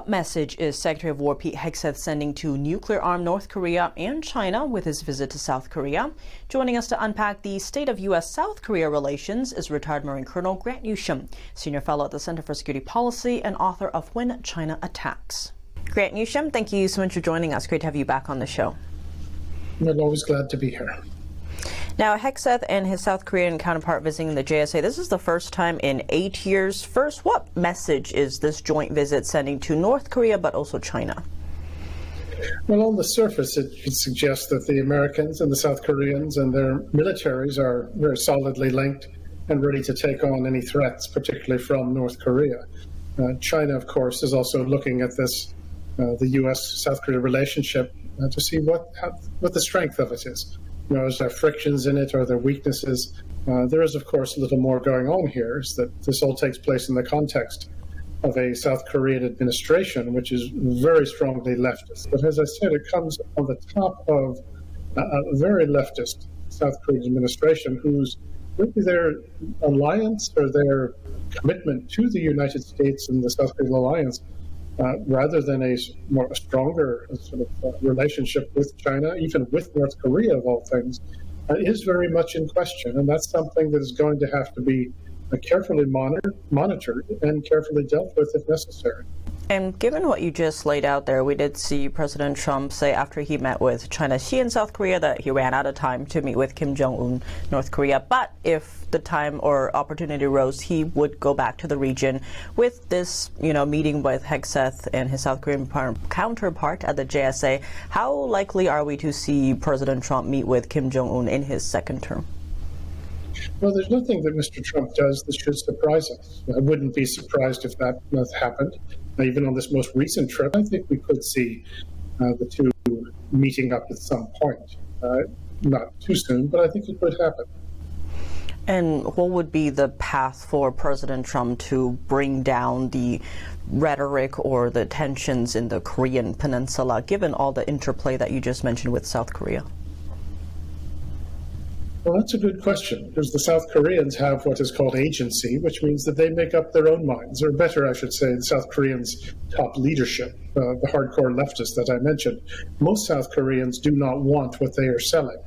What message is Secretary of War Pete Hegseth sending to nuclear-armed North Korea and China with his visit to South Korea? Joining us to unpack the state of U.S. South Korea relations is retired Marine Colonel Grant Newsham, Senior Fellow at the Center for Security Policy and author of When China Attacks. Grant Newsham, thank you so much for joining us. Great to have you back on the show. I'm always glad to be here. Now, Hegseth and his South Korean counterpart visiting the JSA, this is the first time in 8 years. First, what message is this joint visit sending to North Korea but also China? Well, on the surface, it suggests that the Americans and the South Koreans and their militaries are very solidly linked and ready to take on any threats, particularly from North Korea. China, of course, is also looking at this, the U.S. South Korea relationship to see what the strength of it is. You know, is there frictions in it? Are there weaknesses? There is, of course, a little more going on here, is that this all takes place in the context of a South Korean administration, which is very strongly leftist. But as I said, it comes on the top of a very leftist South Korean administration whose really their alliance or their commitment to the United States and the South Korean alliance, rather than a stronger sort of relationship with China, even with North Korea of all things, is very much in question. And that's something that is going to have to be carefully monitored and carefully dealt with if necessary. And given what you just laid out there, we did see President Trump say after he met with China Xi in South Korea that he ran out of time to meet with Kim Jong-un, North Korea. But if the time or opportunity arose, he would go back to the region. With this, meeting with Hegseth and his South Korean counterpart at the JSA, how likely are we to see President Trump meet with Kim Jong-un in his second term? Well, there's nothing that Mr. Trump does that should surprise us. I wouldn't be surprised if that happened. Even on this most recent trip, I think we could see the two meeting up at some point. Not too soon, but I think it could happen. And what would be the path for President Trump to bring down the rhetoric or the tensions in the Korean peninsula, given all the interplay that you just mentioned with South Korea? Well, that's a good question, because the South Koreans have what is called agency, which means that they make up their own minds, or better, I should say, the South Koreans' top leadership, the hardcore leftists that I mentioned. Most South Koreans do not want what they are selling.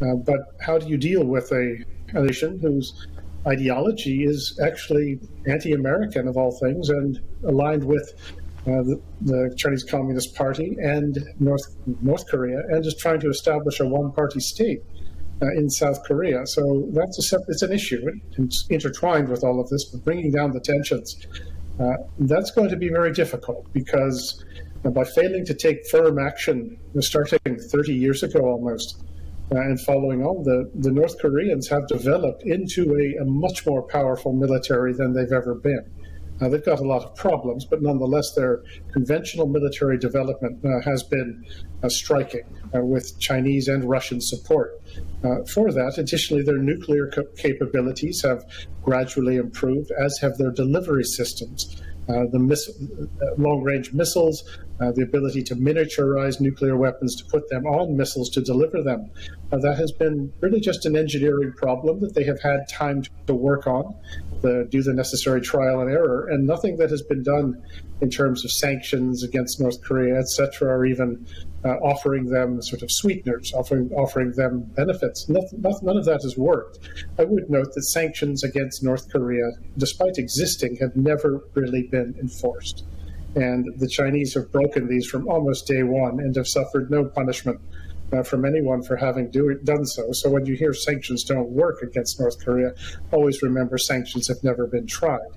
But how do you deal with a nation whose ideology is actually anti-American of all things and aligned with the Chinese Communist Party and North Korea, and is trying to establish a one-party state in South Korea? So it's an issue. It's intertwined with all of this, but bringing down the tensions, that's going to be very difficult, because by failing to take firm action, starting 30 years ago almost, and following on, the North Koreans have developed into a much more powerful military than they've ever been. They've got a lot of problems, but nonetheless, their conventional military development has been striking, with Chinese and Russian support for that. Additionally, their nuclear capabilities have gradually improved, as have their delivery systems. The long-range missiles, the ability to miniaturize nuclear weapons, to put them on missiles, to deliver them. That has been really just an engineering problem that they have had time to work on, do the necessary trial and error, and nothing that has been done in terms of sanctions against North Korea, etc., or even offering them sort of sweeteners, offering them benefits. None of that has worked. I would note that sanctions against North Korea, despite existing, have never really been enforced. And the Chinese have broken these from almost day one and have suffered no punishment from anyone for having done so. So when you hear sanctions don't work against North Korea, always remember sanctions have never been tried.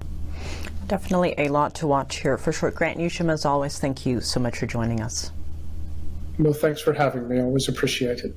Definitely a lot to watch here for sure. Grant Newsham, as always, thank you so much for joining us. Well, thanks for having me. I always appreciate it.